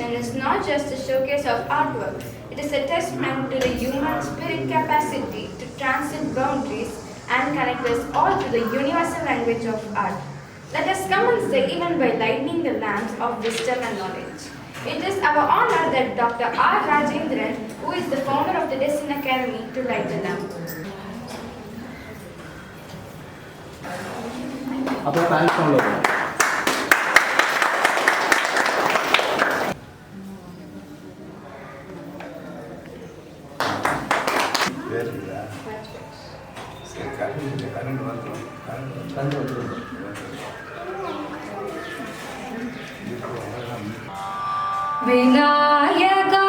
exhibition is not just a showcase of artwork, it is a testament to the human spirit capacity to transcend boundaries and connect us all to the universal language of art. Let us commence the event by lighting the lamps of wisdom and knowledge. It is our honor that Dr. R. Rajendran, who is the founder of the Destiny Academy, to light the lamp. Vinayaka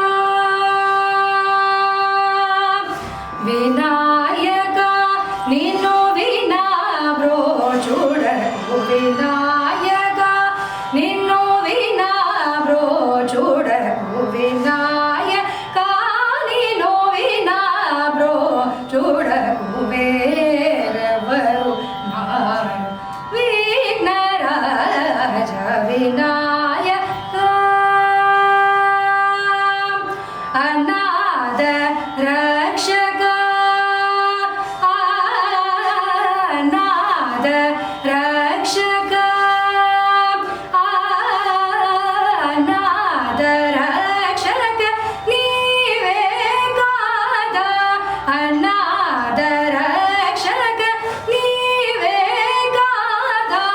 Vinayaka Nino Vina Bro Chudaku Vinayaka Nino Vina Bro Chudaku Vinayaka Nino Vina Bro Chudaku Verevaru Maru Vignaraja Vinayaka Anada Rakshaka Anada Rakshaka Anada Rakshaka Nive Kada Anada Rakshaka Nive Kada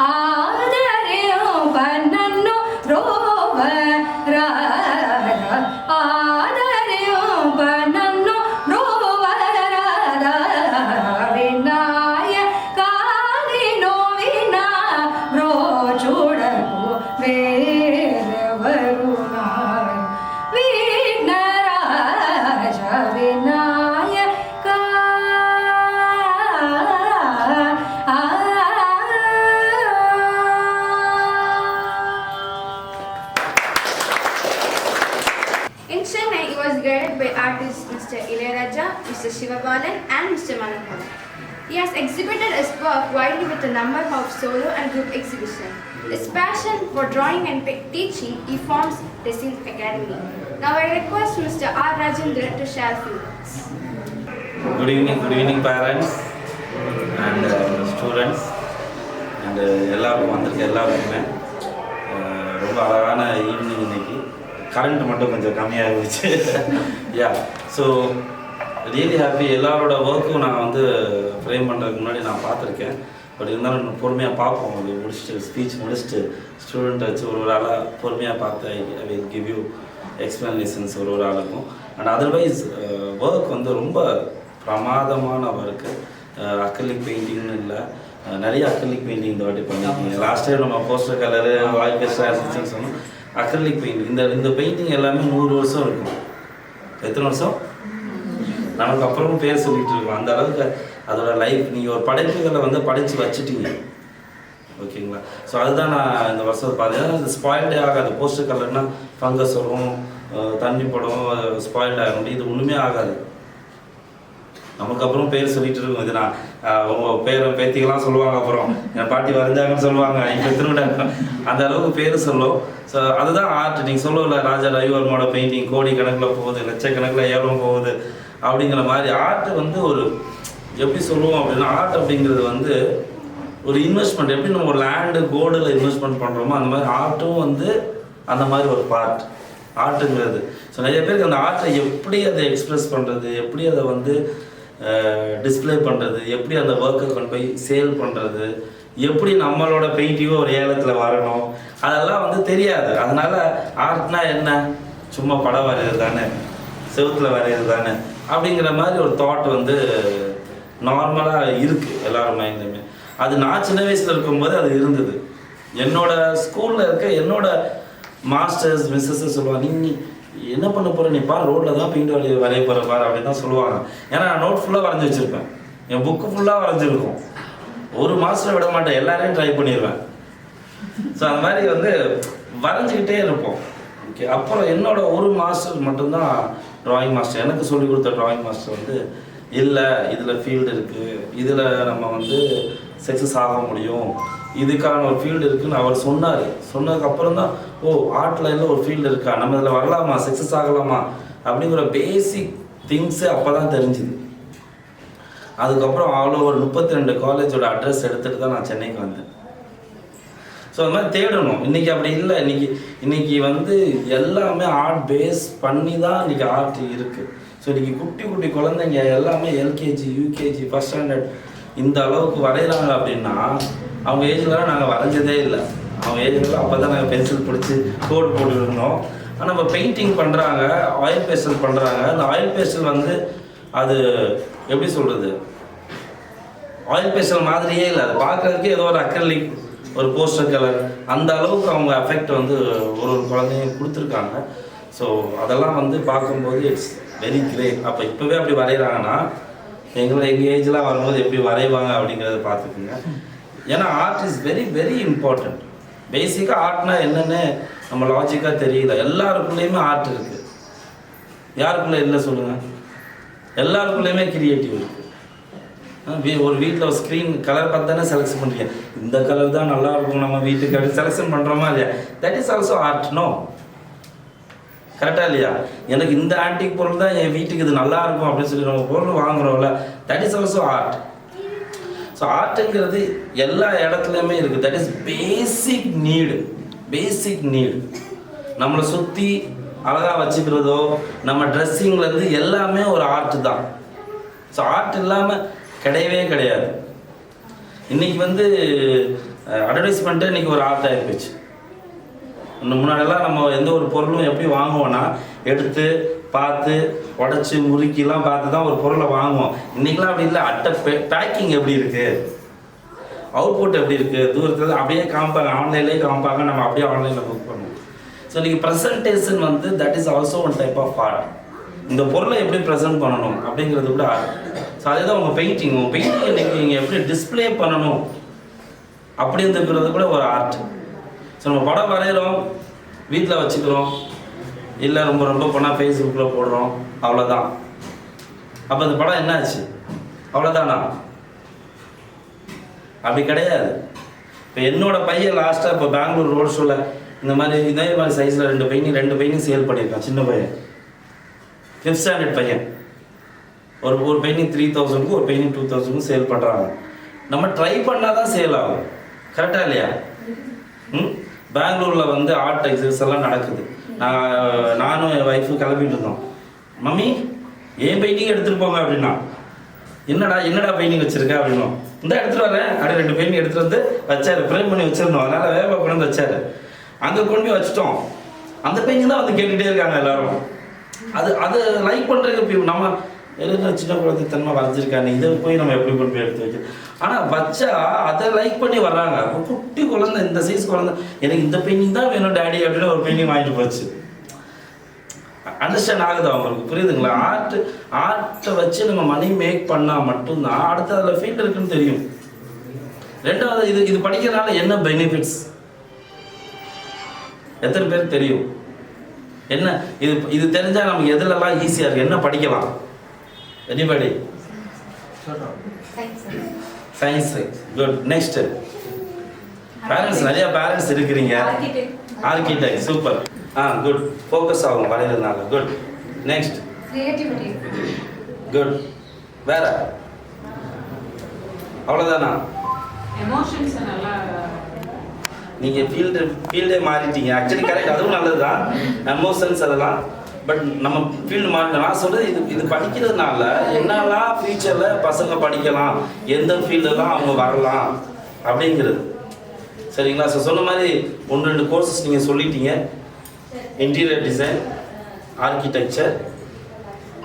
Adariyo Pannannu Rovara In Chennai, he was guided by artists Mr. Ilayaraja, Mr. Sivabalan and Mr. Manohar. He has exhibited his work widely with a number of solo and group exhibitions. His passion for drawing and teaching, he forms Destiny Academy. Now I request Mr. R. Rajendran to share a few words. Good evening parents and students and எல்லாருக்கும் வந்திருக்க எல்லாருக்குமே ரொம்ப அழகான evening இன்னைக்கு. Current மட்டும் கொஞ்சம் கம்மியாக இருந்துச்சு. Yeah so really happy. எல்லாரோட ஒர்க்கும் நான் வந்து ஃப்ரேம் பண்ணுறதுக்கு முன்னாடி நான் பார்த்துருக்கேன். பட் இருந்தாலும் பொறுமையாக பார்ப்போம். அது முடிச்சுட்டு ஸ்பீச் முடிச்சுட்டு ஸ்டூடெண்ட் வச்சு ஒரு ஆளாக பொறுமையாக பார்த்து I will give you explanations ஒரு ஆளுக்கும். அண்ட் அதர்வைஸ் ஒர்க் வந்து ரொம்ப பிரமாதமான ஒர்க்கு. அக்ரிலிக் பெயிண்டிங்னு இல்லை, நிறைய அக்ரிலிக் பெயிண்டிங் இந்த வாட்டி பண்ணியிருக்கீங்க. லாஸ்ட் டைம் நம்ம போஸ்டர் கலரு வாய் பெஸ்ட்டாக சொன்னோம். அக்ரிலிக் பெயிண்டிங் இந்த பெயிண்டிங் எல்லாமே 100 வருஷம் இருக்கும். எத்தனை வருஷம்? நமக்கு அப்புறமும் பேர் சொல்லிகிட்டு இருக்கோம். அந்த அளவுக்கு அதோட லைஃப் நீங்கள் ஒரு படைப்புகளை வந்து படைச்சு வச்சுட்டீங்க. ஓகேங்களா? ஸோ அதுதான் நான் இந்த வருஷத்தை பார்த்தீங்கன்னா அது ஸ்பாயில்டே ஆகாது. போஸ்டர் கலர்னால் ஃபங்கஸ் வரும், தண்ணி படம், ஸ்பாயில்ட் ஆக முடியும். இது ஒன்றுமே ஆகாது. நமக்கு அப்புறம் பேர் சொல்லிட்டு இருக்கும். இது நான் உங்கள் பேர் பேத்திகளாம் சொல்லுவாங்க. அப்புறம் என் பாட்டி வரைஞ்சாங்கன்னு சொல்லுவாங்க. இப்போ திருவிட்டாங்க அந்த அளவுக்கு பேர் சொல்லும். ஸோ அதுதான் ஆர்ட். நீங்கள் சொல்லல ராஜா ரவிவர்மோட பெயிண்டிங் கோடி கணக்கில் போகுது, லட்சக்கணக்கில் ஏலம் போகுது அப்படிங்கிற மாதிரி ஆர்ட் வந்து ஒரு எப்படி சொல்லுவோம் அப்படின்னா, ஆர்ட் அப்படிங்கிறது வந்து ஒரு இன்வெஸ்ட்மெண்ட். எப்படி நம்ம ஒரு லேண்டு கோல்டில் இன்வெஸ்ட்மெண்ட் பண்ணுறோமோ அந்த மாதிரி ஆர்ட்டும் வந்து அந்த மாதிரி ஒரு பார்ட் ஆர்ட்டுங்கிறது. ஸோ நிறைய பேருக்கு அந்த ஆர்ட்டை எப்படி அதை எக்ஸ்ப்ரெஸ் பண்ணுறது, எப்படி அதை வந்து டிஸ்பிளே பண்ணுறது, எப்படி அந்த ஒர்க்கை கொண்டு போய் சேல் பண்ணுறது, எப்படி நம்மளோட பெயிண்டிங்கோ ஒரு ஏலத்தில் வரணும், அதெல்லாம் வந்து தெரியாது. அதனால் ஆர்ட்னா என்ன, சும்மா படம் வரைகிறது தானே, செவுத்தில் வரைகிறது தானே அப்படிங்கிற மாதிரி ஒரு தாட் வந்து நார்மலாக இருக்குது எல்லாரும் மைண்ட்லையுமே. அது நான் சின்ன வயசில் இருக்கும்போது அது இருந்தது. என்னோட ஸ்கூலில் இருக்க என்னோட மாஸ்டர்ஸ் மிஸ்ஸஸ் சொல்லுவாங்க, நீ என்ன பண்ண போகிற, நீ பார் ரோட்டில் தான் பெயிண்ட் வரைய போகிற பார் அப்படின்னு தான் சொல்லுவாங்க. ஏன்னா நான் நோட் ஃபுல்லாக வரைஞ்சி வச்சுருப்பேன், என் புக்கு ஃபுல்லாக வரைஞ்சிருக்கும். ஒரு மாஸ்டரை விட மாட்டேன், எல்லாரையும் ட்ரை பண்ணிடுவேன். ஸோ அந்த மாதிரி வந்து வரைஞ்சிக்கிட்டே இருப்போம். ஓகே, அப்புறம் என்னோட ஒரு மாஸ்டர் மட்டும்தான் ட்ராயிங் மாஸ்டர். எனக்கு சொல்லிக் கொடுத்த ட்ராயிங் மாஸ்டர் வந்து இல்லை, இதில் ஃபீல்டு இருக்குது, இதில் நம்ம வந்து சக்ஸஸ் ஆக முடியும், இதுக்கான ஒரு ஃபீல்டு இருக்குன்னு அவர் சொன்னார். சொன்னதுக்கப்புறம் தான் ஆர்ட் லைனில் ஒரு ஃபீல்டு இருக்கா, நம்ம இதில் வரலாமா, சக்ஸஸ் ஆகலாமா அப்படிங்கிற பேசிக் திங்ஸு அப்போ தான் தெரிஞ்சுது. அதுக்கப்புறம் அவ்வளோ ஒரு 32 காலேஜோட அட்ரஸ் எடுத்துகிட்டு தான் நான் சென்னைக்கு வந்தேன். ஸோ அது மாதிரி தேடணும். இன்றைக்கி அப்படி இல்லை. இன்றைக்கி வந்து எல்லாமே ஆர்ட் பேஸ் பண்ணி தான் இன்றைக்கி ஆர்ட் இருக்குது. ஸோ இன்றைக்கி குட்டி குட்டி குழந்தைங்க எல்லாமே எல்கேஜி, யூகேஜி, ஃபஸ்ட் ஸ்டாண்டர்ட் இந்த அளவுக்கு வரைகிறாங்க அப்படின்னா அவங்க ஏஜ்லலாம் நாங்கள் வரைஞ்சதே இல்லை. அவங்க ஏஜில் அப்போ தான் நாங்கள் பென்சில் பிடிச்சி கோடு போட்டுருந்தோம். ஆனால் இப்போ பெயிண்டிங் பண்ணுறாங்க, ஆயில் பேஸ்டல் பண்ணுறாங்க. அந்த ஆயில் பேஸ்டல் வந்து அது எப்படி சொல்கிறது, ஆயில் பேஸ்டல் மாதிரியே இல்லை. அது பார்க்குறதுக்கு ஏதோ ஒரு அக்ரிலிக், ஒரு போஸ்டர் கலர், அந்த அளவுக்கு அவங்க எஃபெக்ட் வந்து ஒரு குழந்தைங்க கொடுத்துருக்காங்க. ஸோ அதெல்லாம் வந்து பார்க்கும்போது இட்ஸ் வெரி கிரேட். அப்போ இப்போவே அப்படி வரைகிறாங்கன்னா எங்கள் ஏஜ்லாம் வரும்போது எப்படி வரைவாங்க அப்படிங்கிறத பார்த்துக்குங்க. ஏன்னா art is very very important. பேசிக்காக ஆர்ட்னா என்னென்னு நம்ம லாஜிக்காக தெரியல. எல்லாருக்குள்ளேயுமே ஆர்ட் இருக்குது. யாருக்குள்ளே இல்லை சொல்லுங்கள்? எல்லாருக்குள்ளேயுமே கிரியேட்டிவ் இருக்குது. ஒரு வீட்டில் ஒரு ஸ்க்ரீன் கலர் பார்த்து தானே செலக்ஷன் பண்ணுறீங்க. இந்த கலர் தான் நல்லாயிருக்கும் நம்ம வீட்டுக்கு அப்படி செலக்ஷன் பண்ணுறோமா இல்லையா? That is also art. No, கரெக்டாக இல்லையா? எனக்கு இந்த ஆன்டிக் பொருள் தான் என் வீட்டுக்கு இது நல்லாயிருக்கும் அப்படின்னு சொல்லி நம்ம பொருள் வாங்குகிறோம்ல, that is also art. So ஆர்ட்டுங்கிறது எல்லா இடத்துலையுமே இருக்குது. That is basic need. Basic need. நம்மளை சுற்றி அழகாக வச்சுக்கிறதோ, நம்ம ட்ரெஸ்ஸிங்லேருந்து எல்லாமே ஒரு ஆர்ட் தான். ஸோ ஆர்ட் இல்லாமல் கிடையவே கிடையாது. இன்றைக்கி வந்து அட்வர்டைஸ்மெண்ட்டு இன்றைக்கி ஒரு ஆர்ட் ஆகி போச்சு. இன்னும் முன்னாடியெல்லாம் நம்ம எந்த ஒரு பொருளும் எப்படி வாங்குவோன்னா எடுத்து பார்த்து உடச்சி முறுக்கிலாம் பார்த்து தான் ஒரு பொருளை வாங்குவோம். இன்றைக்கெலாம் அப்படி இல்லை. பேக்கிங் எப்படி இருக்குது, அவுட்புட் எப்படி இருக்குது, தூரத்தில் அப்படியே காமிப்பாங்க, ஆன்லைன்லேயே காமிப்பாங்க, நம்ம அப்படியே ஆன்லைனில் புக் பண்ணுவோம். ஸோ இன்றைக்கி ப்ரெசன்டேஷன் வந்து that is also one type of art. இந்த பொருளை எப்படி ப்ரெசென்ட் பண்ணணும் அப்படிங்கிறது கூட ஆர்ட். ஸோ அதே தான் உங்கள் பெயிண்டிங் இன்றைக்கி நீங்கள் எப்படி டிஸ்பிளே பண்ணணும் அப்படிங்கிறது கூட ஒரு ஆர்ட். ஸோ நம்ம படம் வரைகிறோம், வீட்டில் வச்சுக்கிறோம், இல்லை ரொம்ப ரொம்ப பண்ணால் ஃபேஸ்புக்கில் போடுறோம், அவ்வளோதான். அப்போ அந்த படம் என்னாச்சு? அவ்வளோதானா? அப்படி கிடையாது. இப்போ என்னோடய பையன் லாஸ்ட்டாக இப்போ பெங்களூர் ரோட் ஷோவில் இந்த மாதிரி இதே மாதிரி சைஸில் ரெண்டு பெயிண்டிங் சேல் பண்ணியிருக்கான். சின்ன பையன், 5th ஸ்டாண்டர்ட் பையன். ஒரு பெயிண்டிங் 3000க்கும் ஒரு பெயிண்டிங் 2000க்கும் சேல் பண்ணுறாங்க. நம்ம ட்ரை பண்ணால் தான் சேல் ஆகும். கரெக்டாக இல்லையா? பெங்களூரில் வந்து ஆர்ட் எக்ஸிபிஷன் எல்லாம் நடக்குது. நானும் என் ஒய்ஃபும் கிளம்பிட்டு இருந்தோம். மம்மி ஏன் பெயிண்டிங் எடுத்துகிட்டு போங்க அப்படின்னா, என்னடா பெயிண்டிங் வச்சுருக்கேன் அப்படின்னோம். இந்த எடுத்துகிட்டு வரேன் அப்படியே 2 பெயிண்டிங் எடுத்துகிட்டு வந்து வச்சார். ஃப்ரேம் பண்ணி வச்சுருந்தோம். அதனால் வேக கொண்டு வந்து வச்சார். அங்கே கொண்டு போய் வச்சுட்டோம். அந்த பெயிண்டிங் தான் வந்து கேட்டுகிட்டே இருக்காங்க எல்லோரும். அது லைக் பண்ணுறதுக்கு நம்ம எல்லாம் சின்ன குழந்தை தன்மை வரைஞ்சிருக்காங்க, இதை போய் நம்ம எப்படி கொண்டு போய் எடுத்து வைக்க. ஆனால் வச்சா அதை லைக் பண்ணி வர்றாங்க. குட்டி குழந்தை, இந்த சைஸ் குழந்தை, எனக்கு இந்த பெயிண்டிங் தான் வேணும் டேடி அப்படின்னு ஒரு பெயிண்டிங் வாங்கிட்டு போச்சு. அண்டர்ஸ்டாண்ட் ஆகுது அவங்களுக்கு? புரியுதுங்களா? ஆர்ட்டை வச்சு நம்ம மணி மேக் பண்ணால் மட்டும்தான் அடுத்து அதில் ஃபீல்டு இருக்குன்னு தெரியும். ரெண்டாவது, இது படிக்கிறதுனால என்ன பெனிஃபிட்ஸ் எத்தனை பேருக்கு தெரியும்? என்ன இது தெரிஞ்சால் நமக்கு எதுலலாம் ஈஸியாக இருக்குது? என்ன படிக்கலாம்? Anybody? Science. Good. Next, parents. நிறைய பேரண்ட்ஸ் இருக்கிறீங்க. ஆர்கிடெக்ட். சூப்பர். குட். ஃபோக்கஸ் ஆகும் வரைகிறதுனால. குட். Next, creativity. குட். வேற? அவ்வளோதானா? எமோஷன்ஸ் நல்லா நீங்கள் ஃபீல்டே மாறிட்டீங்க. ஆக்சுவலி கரெக்ட், அதுவும் நல்லது தான். எமோஷன்ஸ் அதெல்லாம். பட் நம்ம ஃபீல்டு மாறிட்டோம். நான் சொல்கிறது இது படிக்கிறதுனால என்னெல்லாம் ஃபியூச்சரில் பசங்க படிக்கலாம், எந்த ஃபீல்டெல்லாம் அவங்க வரலாம் அப்படிங்கிறது. சரிங்களா? ஸோ சொன்ன மாதிரி 1-2 கோர்சஸ் நீங்கள் சொல்லிட்டீங்க. Interior design, architecture,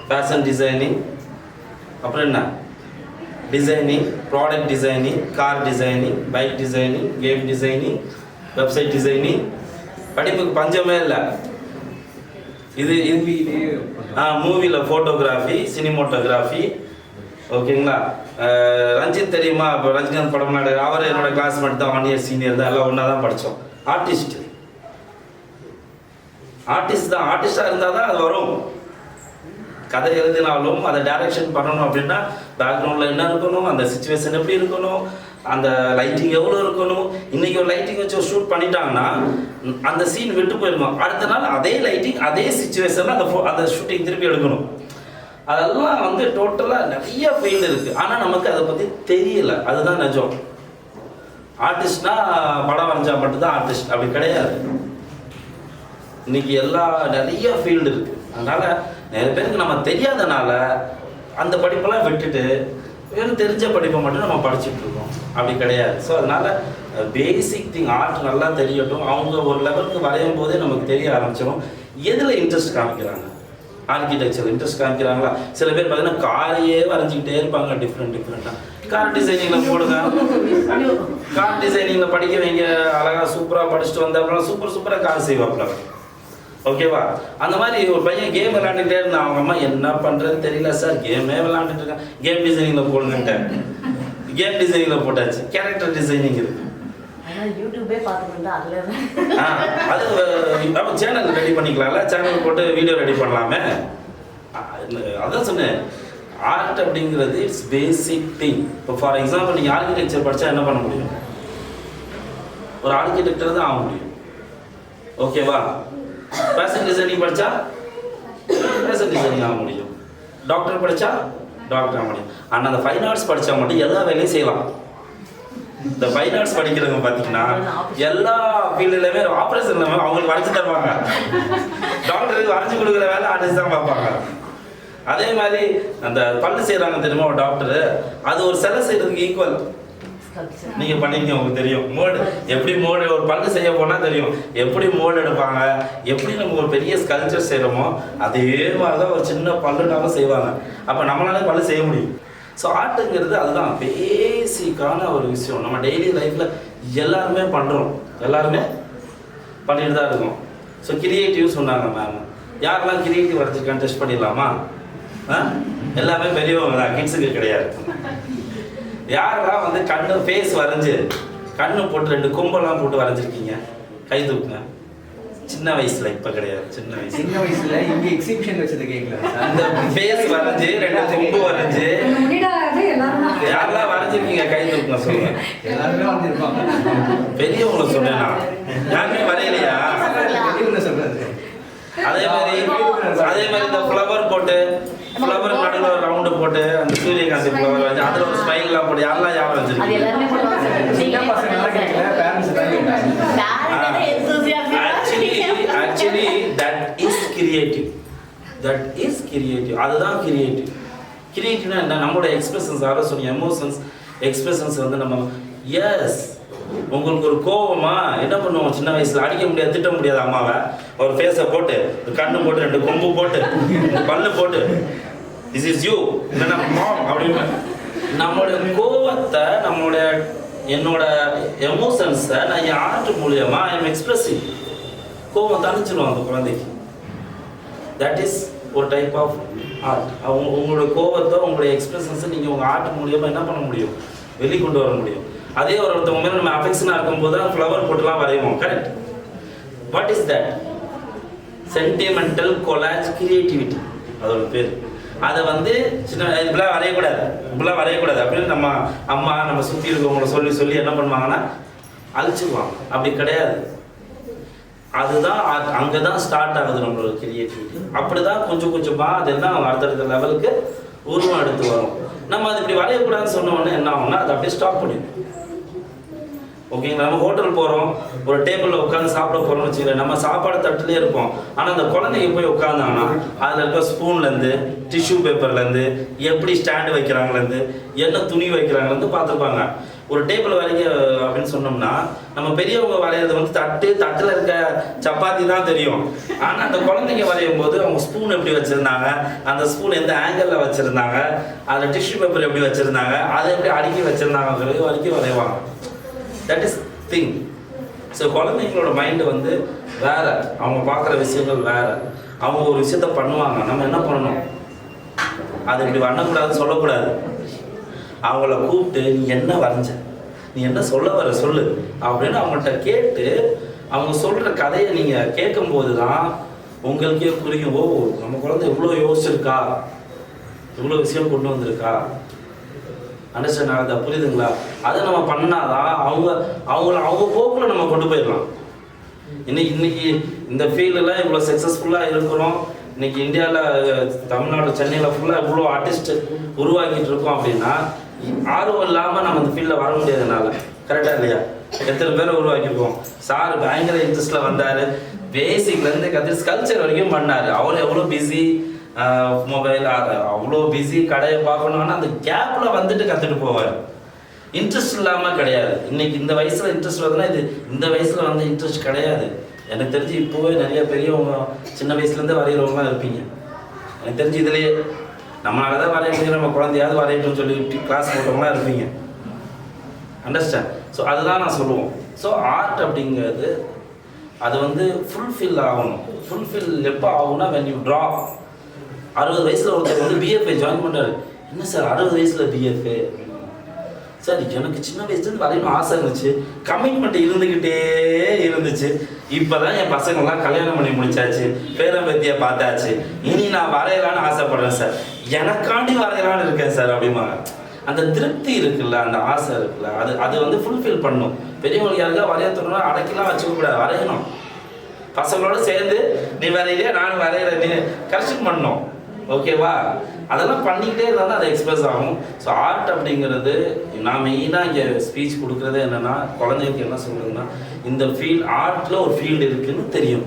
fashion designing, அப்புறம் என்ன designing, product designing, car designing, bike designing, game designing, website designing. படிப்புக்கு பஞ்சமே இல்லை. இது மூவியில் ஃபோட்டோகிராஃபி, சினிமோட்டோகிராஃபி. ஓகேங்களா? ரஞ்சித் தெரியுமா? இப்போ ரஜினிகாந்த் படம் அவர் என்னோட கிளாஸ்மேட் தான், 1 இயர் சீனியர் தான், எல்லாம் ஒன்றா தான் படித்தோம். ஆர்டிஸ்ட் தான். ஆர்டிஸ்டாக இருந்தால் தான் அது வரும். கதை எழுதினாலும் அதை டைரக்ஷன் பண்ணணும் அப்படின்னா பேக்ரவுண்டில் என்ன இருக்கணும், அந்த சிச்சுவேஷன் எப்படி இருக்கணும், அந்த லைட்டிங் எவ்வளோ இருக்கணும். இன்றைக்கி ஒரு லைட்டிங் வச்சு ஒரு ஷூட் பண்ணிட்டாங்கன்னா அந்த சீன் விட்டு போயிருக்கும். அடுத்த நாள் அதே லைட்டிங் அதே சுச்சுவேஷனில் அந்த ஷூட்டிங் திருப்பி எடுக்கணும். அதெல்லாம் வந்து டோட்டலாக நிறைய ஃபீல்டு இருக்குது. ஆனால் நமக்கு அதை பற்றி தெரியல. அதுதான் நிஜம். ஆர்டிஸ்ட்னா படம் வரைஞ்சா மட்டும்தான் ஆர்டிஸ்ட், அப்படி கிடையாது. இன்றைக்கி நிறைய ஃபீல்டு இருக்குது. அதனால் நிறைய பேருக்கு நம்ம தெரியாதனால அந்த படிப்பெல்லாம் விட்டுட்டு வெறும் தெரிஞ்ச படிப்பை மட்டும் நம்ம படிச்சுட்டு இருக்கோம். அப்படி கிடையாது. ஸோ அதனால் பேசிக் திங் ஆர்ட் நல்லா தெரியட்டும். அவங்க ஒரு லெவலுக்கு வரையும் போதே நமக்கு தெரிய ஆரம்பிச்சிடும் எதில் இன்ட்ரெஸ்ட் காமிக்கிறாங்க. ஆர்கிடெக்சர் இன்ட்ரெஸ்ட் காமிக்கிறாங்களா? சில பேர் பார்த்தீங்கன்னா காரையே வரைஞ்சிக்கிட்டே இருப்பாங்க. டிஃப்ரெண்ட்டாக கார் டிசைனிங்கில் போடுங்க, கார் டிசைனிங்கில் படிக்க வைங்க. அழகாக சூப்பராக படிச்சுட்டு வந்தாப்புல சூப்பராக கார் செய்வாப்புல. ஓகேவா? அந்த மாதிரி ஒரு பையன் கேம் விளாண்டுட்டே இருந்தான். அவங்க அம்மா என்ன பண்ணுறதுன்னு தெரியல சார், கேமே விளாண்டுட்டு இருக்கேன், கேம் டிசைனிங்கில் போடுங்கன்ட்டேன். கேம் டிசைனிங்கில் போட்டாச்சு. கேரக்டர் டிசைனிங் இருக்கு. அது நம்ம சேனல் ரெடி பண்ணிக்கலாம்ல. சேனல் போட்டு வீடியோ ரெடி பண்ணலாமே. அதான் சொன்னேன், ஆர்ட் அப்படிங்கிறது இட்ஸ் பேசிக் திங். இப்போ ஃபார் எக்ஸாம்பிள் நீங்கள் ஆர்கிடெக்சர் படித்தா என்ன பண்ண முடியும்? ஒரு ஆர்கிடெக்டர் தான் ஆக முடியும். ஓகேவா? ஃபேஷன் டிசைனிங் படித்தா ஃபேஷன் டிசைனிங் ஆக முடியும். டாக்டர் படித்தா டாக்டர் ஆக முடியும். ஆனால் அந்த ஃபைன் ஆர்ட்ஸ் படித்தா மட்டும் எல்லா வேலையும் செய்யலாம். இந்த ஃபைன் ஆர்ட்ஸ் படிக்கிறவங்க பார்த்தீங்கன்னா எல்லா ஃபீல்டுலையுமே ஆப்ரேஷன் அவங்களுக்கு வரைச்சி தருவாங்க. டாக்டருக்கு வரைஞ்சி கொடுக்குற வேலை ஆர்டிஸ்ட் தான் பார்ப்பாங்க. அதே மாதிரி அந்த பல்லு செய்கிறாங்க தெரியுமா ஒரு டாக்டரு, அது ஒரு சிலை செய்கிறதுக்கு ஈக்குவல். நீங்கள் பண்ணிங்க, உங்களுக்கு தெரியும் மோடு எப்படி மோடு ஒரு பல்லு செய்ய போனால் தெரியும் எப்படி மோடு எடுப்பாங்க. எப்படி நம்ம ஒரு பெரிய ஸ்கல்ச்சர் செய்கிறோமோ அதே மாதிரி தான் ஒரு சின்ன பல்லுனாலும் செய்வாங்க. அப்போ நம்மளால பல்லு செய்ய முடியும். ஸோ ஆர்ட்டுங்கிறது அதுதான் பேசிக்கான ஒரு விஷயம். நம்ம டெய்லி லைஃப்பில் எல்லாருமே பண்ணுறோம், எல்லாருமே பண்ணிட்டு தான் இருக்கோம். ஸோ கிரியேட்டிவ் சொன்னாங்க மேம். யாரெல்லாம் கிரியேட்டிவ் வரைஞ்சிருக்கான்னு டெஸ்ட் பண்ணிடலாமா? எல்லாமே பெரியவங்க தான், கிட்ஸுக்கு கிடையாது. யாரெல்லாம் வந்து கண்ணு ஃபேஸ் வரைஞ்சி கண்ணு போட்டு 2 கொம்பெல்லாம் போட்டு வரைஞ்சிருக்கீங்க? கை தூக்குங்க. சின்ன வயசுல, இப்ப கிடையாது, சின்ன வயசுல இங்க எக்ஸிபிஷன் வச்சது கேக்கல. அந்த ஃபேஸ் வரைஞ்சு 2 கொம்பு வரைஞ்சு யாரெல்லாம் வரைஞ்சிருக்கீங்க? கை தூக்குங்க, சொல்லுங்க. எல்லாருமே வந்திருப்பாங்க. பெரியவங்கள சொன்னேன் நான், யாருமே வரையலையா? சொல்றது அதே மாதிரி இந்த ஃப்ளவர் போட்டு ஃப்ளவர் நடுவில் ஒரு ரவுண்டு போட்டு அந்த சூரியகாந்தி ஃப்ளவர் வச்சு அதில் ஒரு ஸ்மைல்லாம் போட்டு யாரெல்லாம் ஞாபகம் வச்சிருக்கீங்க? Actually that is creative. அதுதான் கிரியேட்டிவ்னா என்ன? நம்மளோட எக்ஸ்பிரஷன்ஸ், யாரோ சொன்ன எமோஷன்ஸ் எக்ஸ்பிரஷன்ஸ் வந்து நம்ம எஸ் உங்களுக்கு ஒரு கோவமா என்ன பண்ணுவோம்? சின்ன வயசுல அடிக்க முடியாது, திட்ட முடியாது அம்மாவை. ஒரு ஃபேஸை போட்டு கண்ணு போட்டு 2 கொம்பு போட்டு பல்லு போட்டு திஸ் இஸ் யூ இல்லைன்னா மாம் அப்படின்னு நம்மளுடைய கோவத்தை என்னோட எமோஷன்ஸை நான் என் ஆர்ட் மூலியமா ஐ எம் எக்ஸ்பிரஸிங். கோவம் தணிச்சிடும் அந்த குழந்தைக்கு. தட் இஸ் ஒரு டைப் ஆஃப் ஆர்ட். உங்களோட கோவத்தை உங்களுடைய எக்ஸ்பிரஷன்ஸை நீங்கள் உங்கள் ஆர்ட் மூலியமாக என்ன பண்ண முடியும்? வெளிக்கொண்டு வர முடியும். அதே ஒருத்தவங்க மேலே நம்ம அஃபெக்ஷனாக இருக்கும்போது தான் ஃப்ளவர் போட்டுலாம் வரைவோம். Correct? What is that? Sentimental collage creativity, அதோட பேர். அதை வந்து சின்ன இப்படிலாம் வரையக்கூடாது அப்படின்னு நம்ம அம்மா நம்ம சுற்றி இருக்கவங்கள சொல்லி என்ன பண்ணுவாங்கன்னா அழிச்சிடுவாங்க. அப்படி கிடையாது. அதுதான் அங்கே தான் ஸ்டார்ட் ஆகுது நம்மளோட கிரியேட்டிவிட்டி. அப்படி தான் கொஞ்சம் கொஞ்சமாக அதெல்லாம் அடுத்தடுத்த லெவலுக்கு உருவம் எடுத்து வரும். நம்ம அது இப்படி வரையக்கூடாதுன்னு சொன்ன உடனே என்ன ஆகும்னா அதை அப்படியே ஸ்டாப் பண்ணிடும். ஓகேங்களா? நம்ம ஹோட்டல் போகிறோம், ஒரு டேபிளில் உட்காந்து சாப்பிட போகிறோம்னு வச்சுக்கிறேன். நம்ம சாப்பாடு தட்டுலேயே இருப்போம். ஆனால் அந்த குழந்தைங்க போய் உட்காந்தாங்கன்னா அதில் இருக்க ஸ்பூன்லேருந்து டிஷ்யூ பேப்பர்லேருந்து எப்படி ஸ்டாண்டு வைக்கிறாங்கலேருந்து என்ன துணி வைக்கிறாங்கலேருந்து பார்த்துருப்பாங்க. ஒரு டேபிள் வரைங்க அப்படின்னு சொன்னோம்னா நம்ம பெரியவங்க வரைகிறது வந்து தட்டில் இருக்க சப்பாத்தி தான் தெரியும். ஆனால் அந்த குழந்தைங்க வரையும் போது அவங்க ஸ்பூன் எப்படி வச்சுருந்தாங்க, அந்த ஸ்பூன் எந்த ஆங்கிளில் வச்சுருந்தாங்க, அதில் டிஷ்யூ பேப்பர் எப்படி வச்சுருந்தாங்க, அதை எப்படி அடுக்கி வச்சுருந்தாங்கிறது வரைக்கும் வரைவாங்க. That is thing. ஸோ குழந்தைங்களோட மைண்டு வந்து வேறு, அவங்க பார்க்குற விஷயங்கள் வேறு. அவங்க ஒரு விஷயத்த பண்ணுவாங்க, நம்ம என்ன பண்ணணும்? அது இப்படி பண்ணக்கூடாதுன்னு சொல்லக்கூடாது. அவங்கள கூப்பிட்டு நீ என்ன வரைஞ்ச, நீ என்ன சொல்ல வர சொல்லு அப்படின்னு அவங்கள்ட்ட கேட்டு அவங்க சொல்கிற கதையை நீங்கள் கேட்கும்போது தான் உங்களுக்கே புரியும். ஓ, நம்ம குழந்தை இவ்வளோ யோசிச்சிருக்கா, இவ்வளோ விஷயம் கொண்டு வந்திருக்கா அண்டர்ஸ்டாண்ட் ஆகுதா, புரியுதுங்களா? அதை நம்ம பண்ணாதான் அவங்க போக்கில் நம்ம கொண்டு போயிடலாம். இன்னைக்கு இந்த ஃபீல்டில் இவ்வளோ சக்ஸஸ்ஃபுல்லாக இருக்கிறோம். இன்னைக்கு இந்தியாவில் தமிழ்நாடு சென்னையில் ஃபுல்லாக இவ்வளோ ஆர்டிஸ்ட் உருவாக்கிட்டு இருக்கோம் அப்படின்னா ஆர்வம் இல்லாமல் நம்ம இந்த ஃபீல்டில் வர முடியாதனால. கரெக்டாக இல்லையா? எத்தனை பேர் உருவாக்கியிருக்கோம். சார் பயங்கர இன்ட்ரெஸ்ட்டில் வந்தார், பேசிக்லேருந்து கற்றுட்டு ஸ்கல்ச்சர் வரைக்கும் பண்ணார். அவர் எவ்வளோ பிஸி, மொபைல் அவ்வளோ பிஸி, கடையை பார்க்கணுன்னா அந்த கேப்பில் வந்துட்டு கற்றுட்டு போவார். இன்ட்ரெஸ்ட் இல்லாமல் கிடையாது. இன்னைக்கு இந்த வயசில் இன்ட்ரெஸ்ட் வருதுன்னா இது இந்த வயசில் வந்து இன்ட்ரெஸ்ட் கிடையாது. எனக்கு தெரிஞ்சு இப்போவே நிறைய பெரியவங்க சின்ன வயசுலேருந்து வரைகிறவங்களாம் இருப்பீங்க. எனக்கு தெரிஞ்சு இதுலேயே நம்மளால தான் வரைய முடியும், நம்ம குழந்தையாவது வரையட்டும்னு சொல்லி கிளாஸ் போட்டவங்களாம் இருப்பீங்க. அண்டர்ஸ்டாண்ட்? ஸோ அதுதான் நான் சொல்லுவோம். ஸோ ஆர்ட் அப்படிங்கிறது அது வந்து ஃபுல்ஃபில் ஆகணும். ஃபுல்ஃபில் எப்போ ஆகும்னா வென் யூ ட்ரா. 60 வயசில் ஒருத்தர் வந்து பிஎஃப்ஏ ஜாயின் பண்ணுறாரு. என்ன சார் 60 வயசில் பிஎஃப்ஏ? சார் எனக்கு சின்ன வயசுலேருந்து வரையணும் ஆசை இருந்துச்சு, கமிட்மெண்ட் இருந்துக்கிட்டே இருந்துச்சு. இப்போ தான் என் பசங்கள்லாம் கல்யாணம் பண்ணி முடிச்சாச்சு, பேரம்பத்தியை பார்த்தாச்சு, இனி நான் வரையலான்னு ஆசைப்படுறேன் சார், எனக்காண்டி வரையலான்னு இருக்கேன் சார் அப்படிம்பாங்க. அந்த திருப்தி இருக்குல்ல, அந்த ஆசை இருக்குல்ல, அது வந்து ஃபுல்ஃபில் பண்ணும். பெரியவங்களுக்கு யாருக்கா வரைய தோணுன்னா அடக்கிலாம் வச்சுக்கக்கூடாது, வரையணும். பசங்களோட சேர்ந்து நீ வரையிலையா நானும் வரைகிறேன், நீ கரெக்ஷன் பண்ணணும். ஓகேவா? அதெல்லாம் பண்ணிக்கிட்டே இருந்தால் தான் அது எக்ஸ்பிரஸ் ஆகும். ஸோ ஆர்ட் அப்படிங்கிறது நான் மெயினாக இங்கே ஸ்பீச் கொடுக்குறது என்னென்னா, குழந்தைங்களுக்கு என்ன சொல்லுங்கன்னா, இந்த ஃபீல்ட் ஆர்ட்டில் ஒரு ஃபீல்டு இருக்குதுன்னு தெரியும்.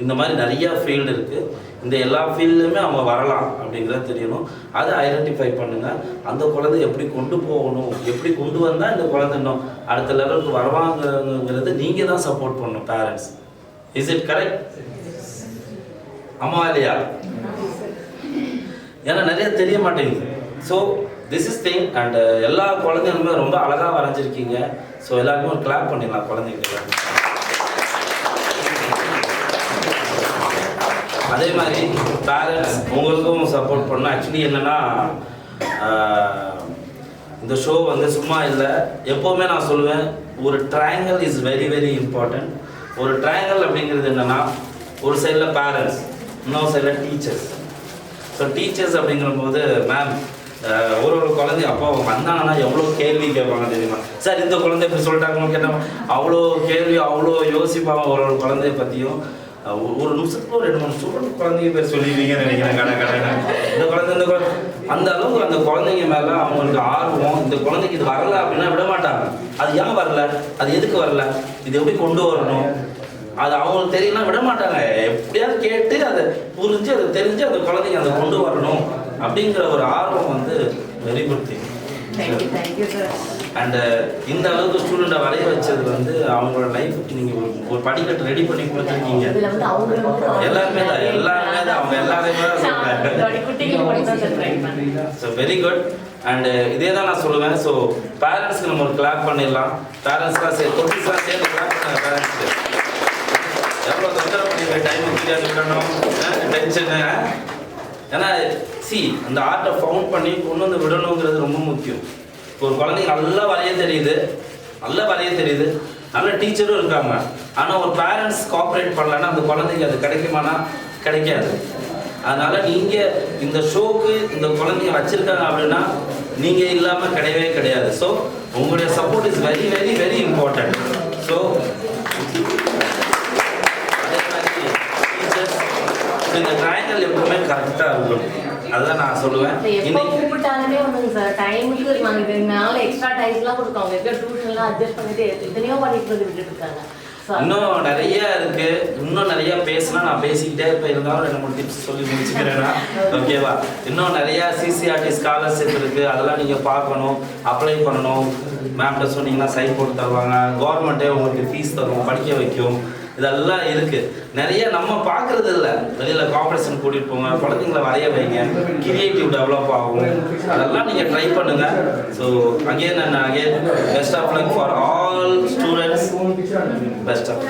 இந்த மாதிரி நிறையா ஃபீல்டு இருக்குது, இந்த எல்லா ஃபீல்டுலையுமே அவங்க வரலாம் அப்படிங்கிறத தெரியணும். அதை ஐடென்டிஃபை பண்ணுங்கள். அந்த குழந்தை எப்படி கொண்டு போகணும், எப்படி கொண்டு வந்தால் இந்த குழந்தை இன்னும் அடுத்த லெவலுக்கு வருவாங்கிறது நீங்கள் தான் சப்போர்ட் பண்ணணும், பேரண்ட்ஸ். Is it correct? அம்மா இல்லையா? ஏன்னா நிறைய தெரிய மாட்டேங்குது. So this is thing. And எல்லா குழந்தைங்களுமே ரொம்ப அழகாக வரைஞ்சிருக்கீங்க. ஸோ எல்லாருக்குமே ஒரு கிளாப் பண்ணிடலாம் குழந்தைங்களுக்கு. அதே மாதிரி பேரண்ட்ஸ் உங்களுக்கும் சப்போர்ட் பண்ணணும். ஆக்சுவலி என்னென்னா, இந்த ஷோ வந்து சும்மா இல்லை. எப்போவுமே நான் சொல்லுவேன், ஒரு triangle is very very important. ஒரு ட்ரையாங்கிள் அப்படிங்கிறது என்னென்னா, ஒரு சைடில் பேரண்ட்ஸ், இன்னொரு சைடில் டீச்சர்ஸ். ஸோ டீச்சர்ஸ் அப்படிங்கிற போது மேம் ஒரு குழந்தை அப்போ அவங்க வந்தாங்கன்னா எவ்வளோ கேள்வி கேட்பாங்க தெரியுமா? சார் இந்த குழந்தை இப்படி சொல்லிட்டாங்கன்னு கேட்டாங்க, அவ்வளோ கேள்வி, அவ்வளோ யோசிப்பாங்க ஒரு குழந்தைய பற்றியும். ஒரு நிமிஷத்துக்கு 2-3 ஸ்டூடெண்ட் குழந்தைங்க பேர் சொல்லிடுவீங்கன்னு நினைக்கிறேன். இந்த குழந்தை அந்த அளவுக்கு அந்த குழந்தைங்க மேலே அவங்களுக்கு ஆர்வம். இந்த குழந்தைக்கு இது வரல அப்படின்னா விட மாட்டாங்க. அது ஏன் வரல, அது எதுக்கு வரல, இது எப்படி கொண்டு வரணும், அது அவங்களுக்கு தெரியலாம் விட மாட்டாங்க. எப்படியாவது கேட்டு அதை புரிஞ்சு அதை தெரிஞ்சு அந்த குழந்தைங்க அதை கொண்டு வரணும் அப்படிங்கிற ஒரு ஆர்வம் வந்து வெரி குட் திங். அண்ட் இந்த அளவுக்கு ஸ்டூடெண்ட்டை வரைய வச்சது வந்து அவங்களோட லைஃபுக்கு நீங்கள் ஒரு படிக்கட்டு ரெடி பண்ணி கொடுத்துருக்கீங்க. எல்லாருமே தான் அவங்க எல்லாருமே தான் சொல்கிறேன். So very good. அண்டு இதே தான் நான் சொல்லுவேன். ஸோ பேரண்ட்ஸ்க்கு நம்ம ஒரு கிளாப் பண்ணிடலாம். பேரண்ட்ஸ்லாம் தொட்டிஸ்லாம் சேர்ந்து கிளாப் பண்ண பேரண்ட்ஸ்க்கு எவ்வளோ தொந்தரவு பண்ணிங்க, டைம் தெரியாது விடணும், டென்ஷனு. ஏன்னா அந்த ஆர்ட்டை ஃபவுண்ட் பண்ணி கொண்டு வந்து விடணுங்கிறது ரொம்ப முக்கியம். இப்போ ஒரு குழந்தைங்க நல்லா வரைய தெரியுது, நல்ல டீச்சரும் இருக்காங்க. ஆனால் ஒரு பேரண்ட்ஸ் கோஆப்ரேட் பண்ணலன்னா அந்த குழந்தைங்க அது கிடைக்குமானா கிடைக்காது. அதனால் நீங்கள் இந்த ஷோக்கு இந்த குழந்தைங்க வச்சுருக்காங்க அப்படின்னா நீங்கள் இல்லாமல் கிடையவே கிடையாது. ஸோ உங்களுடைய support is very very very important. So இந்த ட்ரையாங்கிள் எப்பவுமே கரெக்டாக இருக்கணும். அதுதான் நான் சொல்லுவேன். கூப்பிட்டாலுமே வந்துங்க சார், டைமுக்கு நாங்கள் இதனால எக்ஸ்ட்ரா டைம்ஸ்லாம் கொடுத்தோம். அவங்க எப்போ டியூஷன்லாம் அட்ஜஸ்ட் பண்ணிட்டு எத்தனையோ பண்ணிட்டு விட்டுட்டு இருக்காங்க. இன்னும் நிறைய இருக்கு, இன்னும் நிறைய பேசினா நான் பேசிக்கிட்டே இருப்பேன். இருந்தாலும் 2-3 டிப்ஸ் சொல்லி முடிச்சுக்கிறேன்னா ஓகேவா? இன்னும் நிறைய சிசிஆர்டி ஸ்காலர்ஷிப் இருக்கு, அதெல்லாம் நீங்க பார்க்கணும், அப்ளை பண்ணணும். மேம்கிட்ட சொன்னீங்கன்னா சைன் போட்டு தருவாங்க. கவர்மெண்ட்டே உங்களுக்கு ஃபீஸ் தரும், படிக்க வைக்கும். இதெல்லாம் இருக்கு. நிறைய நம்ம பார்க்கறது இல்லை. வெளியில் காம்படிஷன் கூட்டிகிட்டு போங்க, குழந்தைங்களை வரைய வைங்க, கிரியேட்டிவ் டெவலப் ஆகும். அதெல்லாம் நீங்கள் ட்ரை பண்ணுங்க. So again best of luck for all students. Best of